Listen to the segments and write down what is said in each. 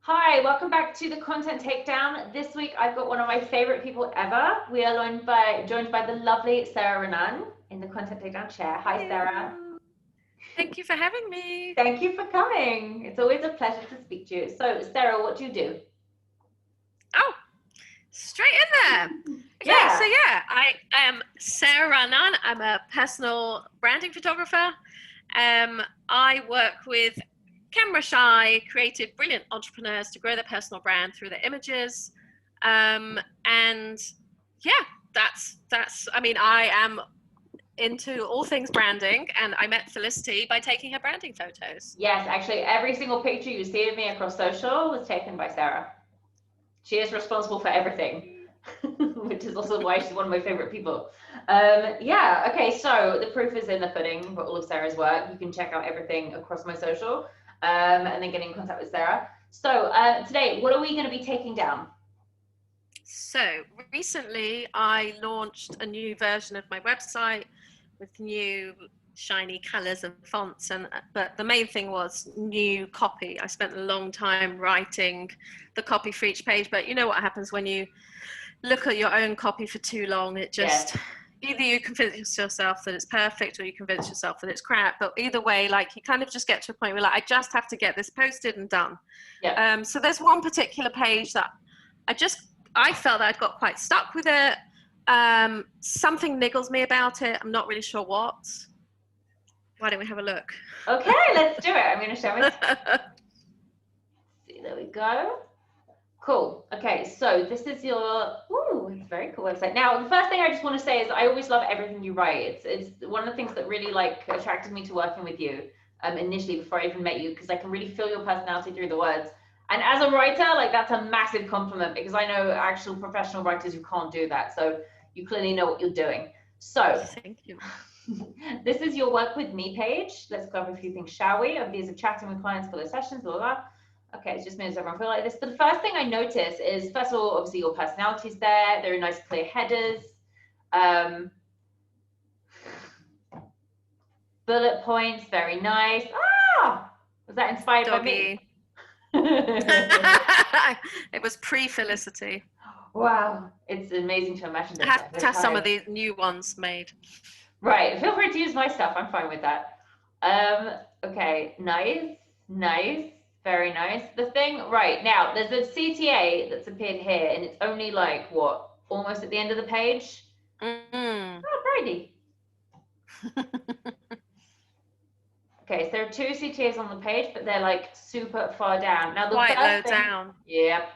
Hi, welcome back to the Content Takedown. This week I've got one of my favorite people ever. We are joined by the lovely Sarah Raanan in the Content Takedown chair. Hi, Sarah. Hello. Thank you for having me. Thank you for coming. It's always a pleasure to speak to you. So, Sarah, what do you do? Oh, straight in there. Okay, so Yeah. yeah, I am Sarah Raanan. I'm a personal branding photographer. I work with camera shy, creative, brilliant entrepreneurs to grow their personal brand through their images. And yeah, that's. I mean, I am into all things branding, and I met Felicity by taking her branding photos. Yes, actually, every single picture you see of me across social was taken by Sarah. She is responsible for everything, which is also why she's one of my favorite people. Yeah, okay, so the proof is in the pudding for all of Sarah's work. You can check out everything across my social and then get in contact with Sarah. So today, what are we going to be taking down? So recently I launched a new version of my website with new shiny colors and fonts, but the main thing was new copy. I spent a long time writing the copy for each page, but you know what happens when you look at your own copy for too long, it just Yes. either you convince yourself that it's perfect or you convince yourself that it's crap, but either way, like, you kind of just get to a point where, like, I just have to get this posted and done. Yeah. So there's one particular page that I felt that I'd got quite stuck with it. Something niggles me about it. I'm not really sure what. Why don't we have a look? Okay, let's do it. I'm going to show it. See, there we go. Cool. Okay, so this is your, ooh, it's a very cool website. Now, the first thing I just want to say is I always love everything you write. It's one of the things that really like attracted me to working with you initially before I even met you, because I can really feel your personality through the words. And as a writer, like, that's a massive compliment, because I know actual professional writers who can't do that. So you clearly know what you're doing. So Thank you. this is your work with me page. Let's go over a few things, shall we? These are chatting with clients for their sessions, blah, blah, blah. Okay, it's just made everyone feel like this. But the first thing I notice is, first of all, obviously your personality's there. There are nice clear headers. Bullet points, very nice. Ah, was that inspired Doggy. by me? It was pre-Felicity. Wow, it's amazing to imagine I this. have to have some of these new ones made. Right, feel free to use my stuff. I'm fine with that. Okay, nice, nice, very nice. The thing, right, now, there's a CTA that's appeared here, and it's only like, what, almost at the end of the page? Mm. Oh, righty. Okay, so there are two CTAs on the page, but they're like super far down. Now, the Quite low first thing, down. yep.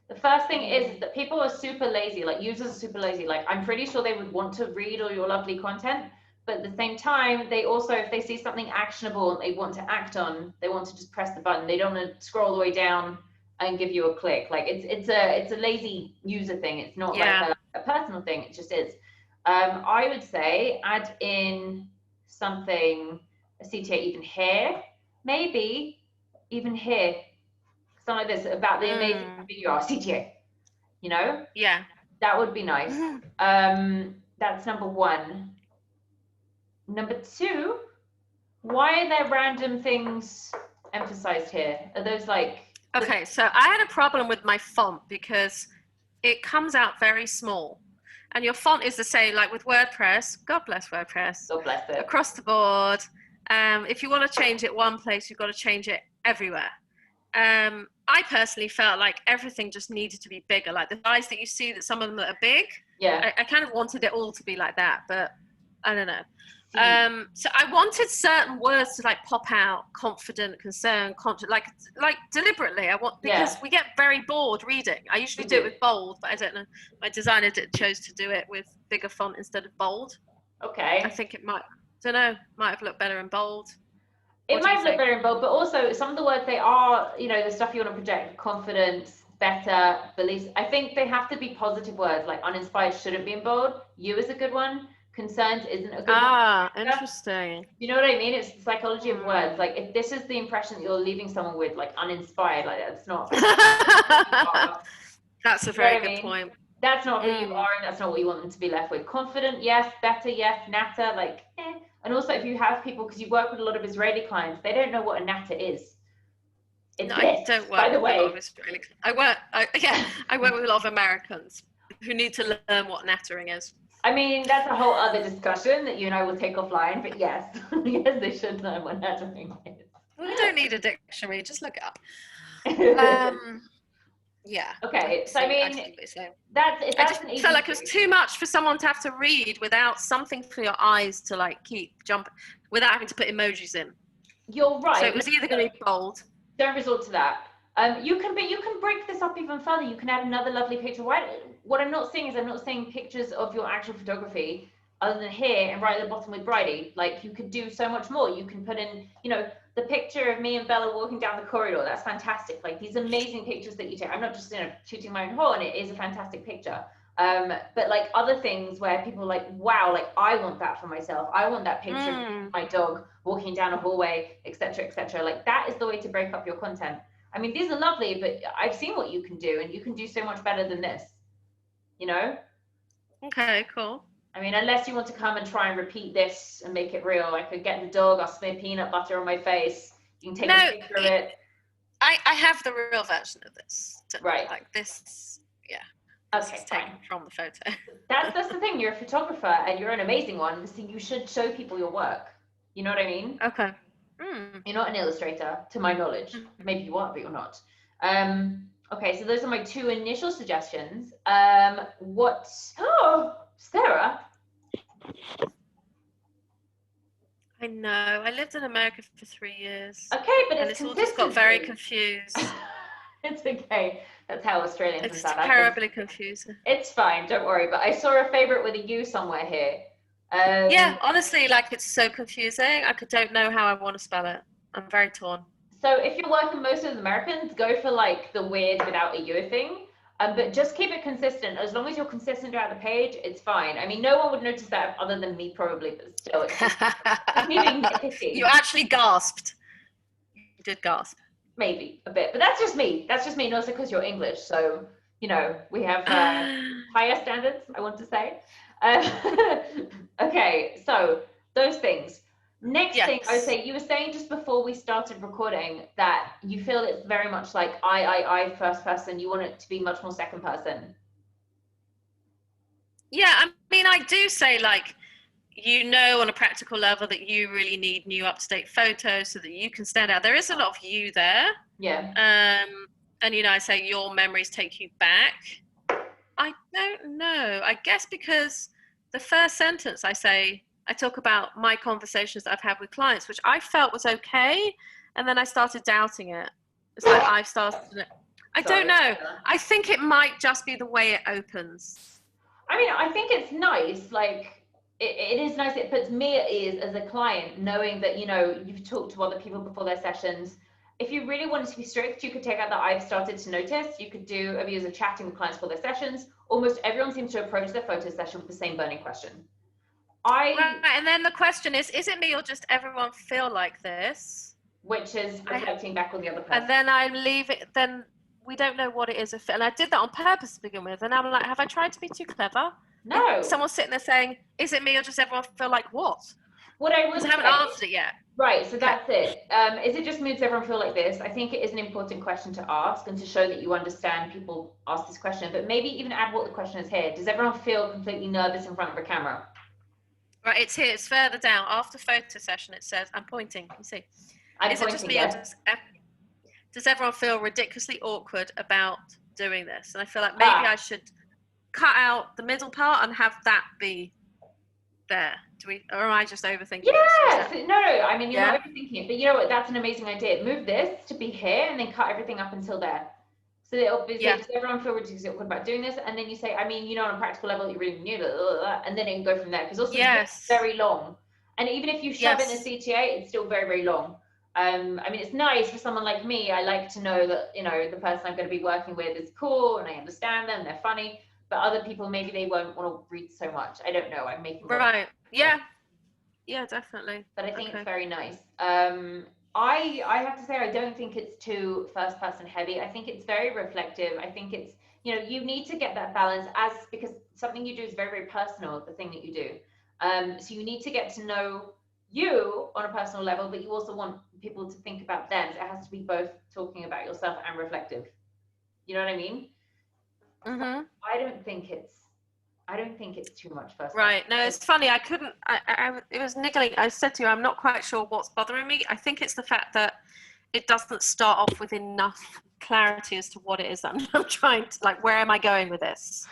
The first thing is that people are super lazy, like users are super lazy. Like, I'm pretty sure they would want to read all your lovely content, but at the same time, they also, if they see something actionable and they want to act on, they want to just press the button. They don't want to scroll all the way down and give you a click. Like, it's a lazy user thing. It's not like a personal thing. It just is. I would say add in something, a CTA even here, maybe even here. Something like this, about the amazing happy you are, CTA, you know? Yeah. That would be nice. That's number one. Number two, why are there random things emphasized here? Are those like... Okay, so I had a problem with my font because it comes out very small. And your font is the same, like with WordPress, God bless WordPress, God bless it. across the board. If you want to change it one place, you've got to change it everywhere. I personally felt like everything just needed to be bigger. Like the size that you see, that some of them that are big, Yeah. I kind of wanted it all to be like that, but I don't know. So I wanted certain words to like pop out: confident, concerned, like deliberately. Because we get very bored reading. I usually do it with bold, but I don't know. My designer chose to do it with bigger font instead of bold. Okay. I think it might have looked better in bold. It might look better in bold, but also some of the words, they are, you know, the stuff you want to project: confidence, better, beliefs. I think they have to be positive words. Like uninspired shouldn't be in bold. You is a good one. Concerns isn't a good one. Interesting. You know what I mean? It's the psychology of words. Like, if this is the impression that you're leaving someone with, like uninspired, like that's not. That's a very good point. That's not who you are, and that's not what you want them to be left with. Confident, yes. Better, yes. Natter, like, eh. And also, if you have people, because you work with a lot of Israeli clients, they don't know what a natter is. It's No, this, I don't by work the with a lot of way. Israeli. I work with a lot of Americans who need to learn what nattering is. I mean, that's a whole other discussion that you and I will take offline, but yes, yes, they should learn what nattering is. We don't need a dictionary, just look it up. Yeah. Okay, so I see mean, what you're saying. that's I just an easy felt like it was too much for someone to have to read without something for your eyes to like keep jumping, without having to put emojis in. You're right. So it was either going to be bold. Don't resort to that. You can break this up even further. You can add another lovely picture. What I'm not saying is I'm not saying pictures of your actual photography other than here and right at the bottom with Bridie. Like you could do so much more. You can put in, you know, the picture of me and Bella walking down the corridor. That's fantastic. Like these amazing pictures that you take. I'm not just, you know, tooting my own horn. It is a fantastic picture. But like other things where people are like, wow, like I want that for myself. I want that picture of my dog walking down a hallway, etc., etc. Like that is the way to break up your content. I mean, these are lovely, but I've seen what you can do, and you can do so much better than this. You know? Okay, cool. I mean, unless you want to come and try and repeat this and make it real, I could get the dog, I'll smear peanut butter on my face. You can take a picture of it. I have the real version of this. Right. Like this, yeah. Okay, this taken from the photo. That's the thing. You're a photographer, and you're an amazing one, so you should show people your work. You know what I mean? Okay. You're not an illustrator, to my knowledge. Maybe you are, but you're not. Okay, so those are my two initial suggestions. Oh, Sarah. I know. I lived in America for 3 years. Okay, but it's all just got very confused. It's okay. That's how Australians it's terribly confusing. It's fine, don't worry. But I saw a favorite with a U somewhere here. Yeah, honestly, like it's so confusing. I don't know how I want to spell it. I'm very torn. So if you're working most with Americans, go for like the weird without a U thing. But just keep it consistent. As long as you're consistent throughout the page, it's fine. I mean, no one would notice that other than me probably, but still, it's me being nitpicky. You actually gasped. You did gasp. Maybe a bit, but that's just me. That's just me, and also because you're English. So, you know, we have higher standards, I want to say. Okay, so those things. Next thing, I would say, you were saying just before we started recording that you feel it's very much like I first person. You want it to be much more second person. Yeah, I mean, I do say like, you know, on a practical level that you really need new up-to-date photos so that you can stand out. There is a lot of you there. Yeah. And, you know, I say your memories take you back. I don't know. I guess because the first sentence I talk about my conversations that I've had with clients, which I felt was okay. And then I started doubting it. It's like I've started it. I don't know. I think it might just be the way it opens. I mean, I think it's nice. Like, it is nice. It puts me at ease as a client, knowing that, you know, you've talked to other people before their sessions. If you really wanted to be strict, you could take out that I've started to notice. You could do a views of chatting with clients for their sessions. Almost everyone seems to approach their photo session with the same burning question. Right, and then the question is it me or just everyone feel like this? Which is reflecting back on the other person. And then I leave it, then we don't know what it is. And I did that on purpose to begin with. And I'm like, have I tried to be too clever? No. Someone's sitting there saying, is it me or just everyone feel like what? What I would say, I haven't answered it yet. Right, so that's it. Is it just me or does everyone feel like this? I think it is an important question to ask and to show that you understand people ask this question, but maybe even add what the question is here. Does everyone feel completely nervous in front of a camera? Right, it's here, it's further down. After photo session, it says, I'm pointing, you see. Is it just me or does everyone feel ridiculously awkward about doing this? And I feel like maybe I should cut out the middle part and have that be there. Or am I just overthinking it? Yes. No, I mean, you're not overthinking it, but you know what? That's an amazing idea. Move this to be here and then cut everything up until there. So it'll be, does everyone feel ridiculously awkward about doing this? And then you say, I mean, you know, on a practical level, you really knew that, and then it can go from there. Because also it's very long. And even if you shove in a CTA, it's still very, very long. I mean, it's nice for someone like me. I like to know that, you know, the person I'm going to be working with is cool and I understand them, they're funny. But other people, maybe they won't want to read so much. I don't know. I'm making right. Yeah, definitely. But I think it's very nice. I have to say, I don't think it's too first person heavy. I think it's very reflective. I think it's, you know, you need to get that balance because something you do is very, very personal, the thing that you do. So you need to get to know you on a personal level, but you also want people to think about them. So it has to be both talking about yourself and reflective. You know what I mean? Mm-hmm. I don't think it's too much first. Right. No, it's funny. I couldn't. It was niggling. I said to you, I'm not quite sure what's bothering me. I think it's the fact that it doesn't start off with enough clarity as to what it is that I'm trying to, like, where am I going with this?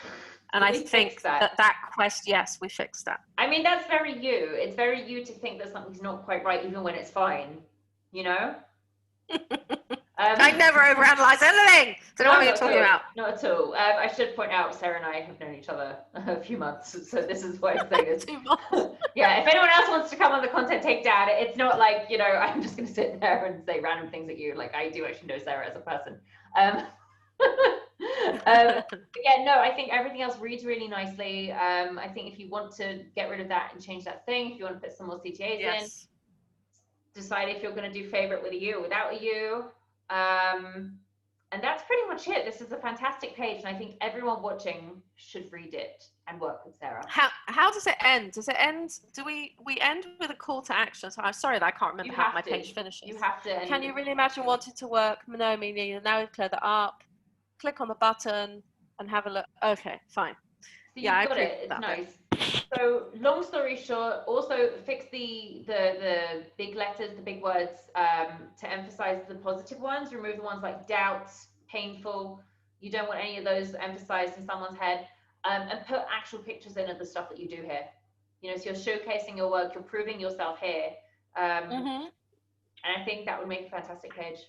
And I think that quest, yes, we fixed that. I mean, that's very you. It's very you to think that something's not quite right, even when it's fine. You know? I never overanalyze anything. So what are you talking about? Not at all. I should point out, Sarah and I have known each other a few months, so this is why I'm saying this. 2 months. Yeah, if anyone else wants to come on the Content Takedown, it's not like, you know, I'm just going to sit there and say random things at you. Like, I do actually know Sarah as a person. Yeah, no, I think everything else reads really nicely. I think if you want to get rid of that and change that thing, if you want to put some more CTAs in, decide if you're going to do favorite with a U or without a U. And that's pretty much it. This is a fantastic page, and I think everyone watching should read it and work with Sarah. How does it end? Does it end? Do we end with a call to action? So I'm sorry that I can't remember how my page finishes. You have to. Can you really imagine wanting to work? No, me neither. Now we've cleared that up. Click on the button and have a look. Okay, fine. So yeah, I got it. It's nice. So long story short, also fix the big letters, the big words, to emphasize the positive ones. Remove the ones like doubts, painful. You don't want any of those emphasized in someone's head. And put actual pictures in of the stuff that you do here. You know, so you're showcasing your work, you're proving yourself here. And I think that would make a fantastic page.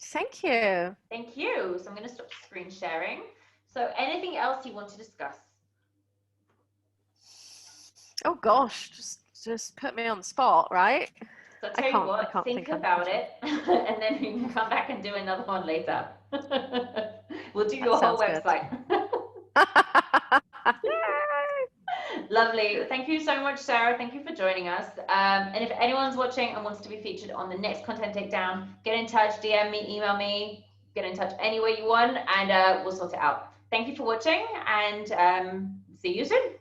Thank you. Thank you. So I'm going to stop screen sharing. So anything else you want to discuss? Oh gosh, just put me on the spot, right? So I'll tell you what, think about it, and then you can come back and do another one later. We'll do your whole website. Lovely. Thank you so much, Sarah. Thank you for joining us. And if anyone's watching and wants to be featured on the next Content Takedown, get in touch, DM me, email me, get in touch any way you want, and we'll sort it out. Thank you for watching, and see you soon.